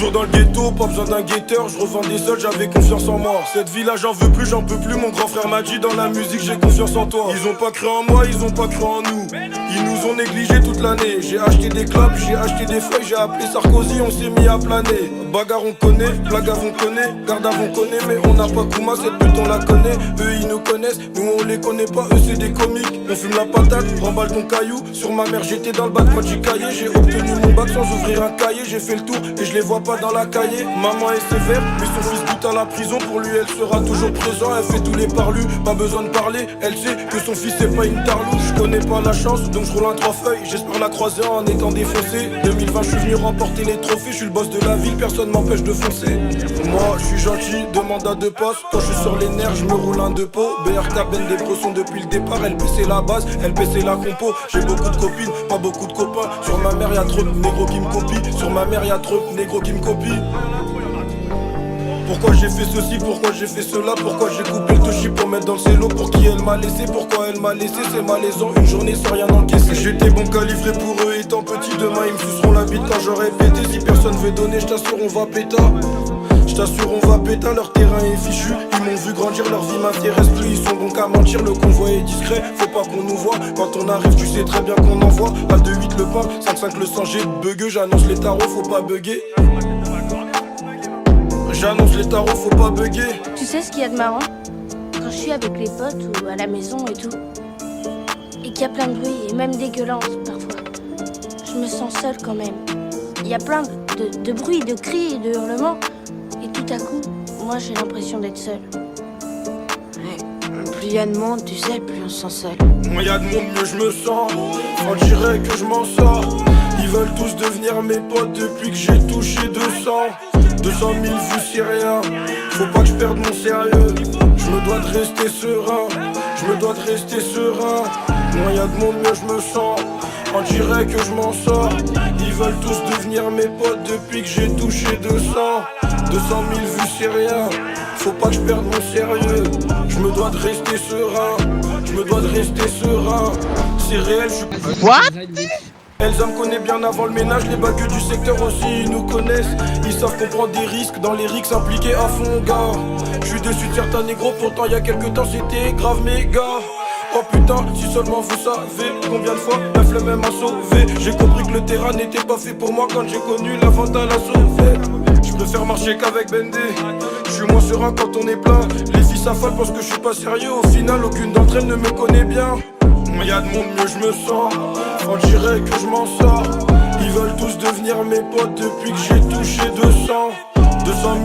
Toujours dans le ghetto, pas besoin d'un guetteur. Je revends des soldes, j'avais confiance en moi. Cette vie-là, j'en veux plus, j'en peux plus. Mon grand frère m'a dit dans la musique, j'ai confiance en toi. Ils ont pas cru en moi, ils ont pas cru en nous. Ils nous ont négligés toute l'année. J'ai acheté des clubs, j'ai acheté des feuilles, j'ai appelé Sarkozy, on s'est mis à planer. Bagarre on connaît, blague on connaît, garde on connaît, mais on n'a pas Kuma, cette pute on la connaît. Eux ils nous connaissent, nous on les connaît pas, eux c'est des comiques. On fume la patate, remballe ton caillou. Sur ma mère j'étais dans le bac quand j'ai caillé. J'ai obtenu mon bac sans ouvrir un cahier. J'ai fait le tour et je les vois pas dans la cahier. Maman est sévère, mais son fils goûte à la prison. Pour lui elle sera toujours présent, elle fait tous les parlus. Pas besoin de parler, elle sait que son fils c'est pas une tarlouse. Je connais pas la chance, donc je roule un 3 feuilles. J'espère la croiser en étant défoncé. 2020 je suis venu remporter les trophées. Je suis le boss de la ville, personne m'empêche de foncer. Moi je suis gentil, demande à 2 passes. Quand je suis sur les nerfs, je me roule un 2 pots. BRK Ben des bressons depuis le départ. Elle baissait la base, elle baissait la compo. J'ai beaucoup de copines, pas beaucoup de copains. Sur ma mère y'a trop de négros qui me copient. Sur ma mère y'a trop de négros qui me copient. Pourquoi j'ai fait ceci, pourquoi j'ai fait cela, pourquoi j'ai coupé le touchy pour mettre dans le cello. Pour qui elle m'a laissé, pourquoi elle m'a laissé, c'est malaisant, une journée sans rien encaisser. J'étais bon calibré pour eux étant petit, demain ils me suceront la bite quand j'aurai pété. Si personne veut donner, je t'assure on va péta. Je t'assure on va péta, leur terrain est fichu. Ils m'ont vu grandir, leur vie m'intéresse plus. Ils sont bons qu'à mentir, le convoi est discret. Faut pas qu'on nous voit, quand on arrive tu sais très bien qu'on envoie. Pas de 8 le pain, 5-5 le sang, j'ai bugueux. J'annonce les tarots, faut pas bugger. J'annonce les tarots, faut pas bugger. Tu sais ce qu'il y a de marrant? Quand je suis avec les potes ou à la maison et tout, et qu'il y a plein de bruit et même dégueulance parfois, je me sens seule quand même. Il y a plein de bruit, de cris et de hurlements, et tout à coup, moi j'ai l'impression d'être seule. Ouais, plus il y a de monde, tu sais, plus on se sent seul. Moins y a de monde, mieux je me sens. On dirait que je m'en sors. Ils veulent tous devenir mes potes depuis que j'ai touché 200 000 vues c'est rien. Faut pas que je perde mon sérieux. Je me dois de rester serein. Je me dois de rester serein. Moins y a de monde, mieux je me sens. On dirait que je m'en sors. Ils veulent tous devenir mes potes depuis que j'ai touché 200 000 vues c'est rien. Faut pas que je perde mon sérieux. Je me dois de rester serein. Je me dois de rester serein. C'est réel, je suis. What? Elsa me connaît bien avant le ménage, les bagueux du secteur aussi ils nous connaissent. Ils savent qu'on prend des risques, dans les risques impliqués à fond gars. Je suis dessus de certains négros, pourtant il y a quelques temps c'était grave méga. Oh putain, si seulement vous savez combien de fois la flemme m'a sauvé. J'ai compris que le terrain n'était pas fait pour moi quand j'ai connu la vente à la sauvette. Je préfère marcher qu'avec Bendé. Je suis moins serein quand on est plein. Les filles s'affolent parce que je suis pas sérieux. Au final aucune d'entre elles ne me connaît bien. Moins y a de monde, mieux je me sens. On dirait que je m'en sors. Ils veulent tous devenir mes potes depuis que j'ai touché 200 000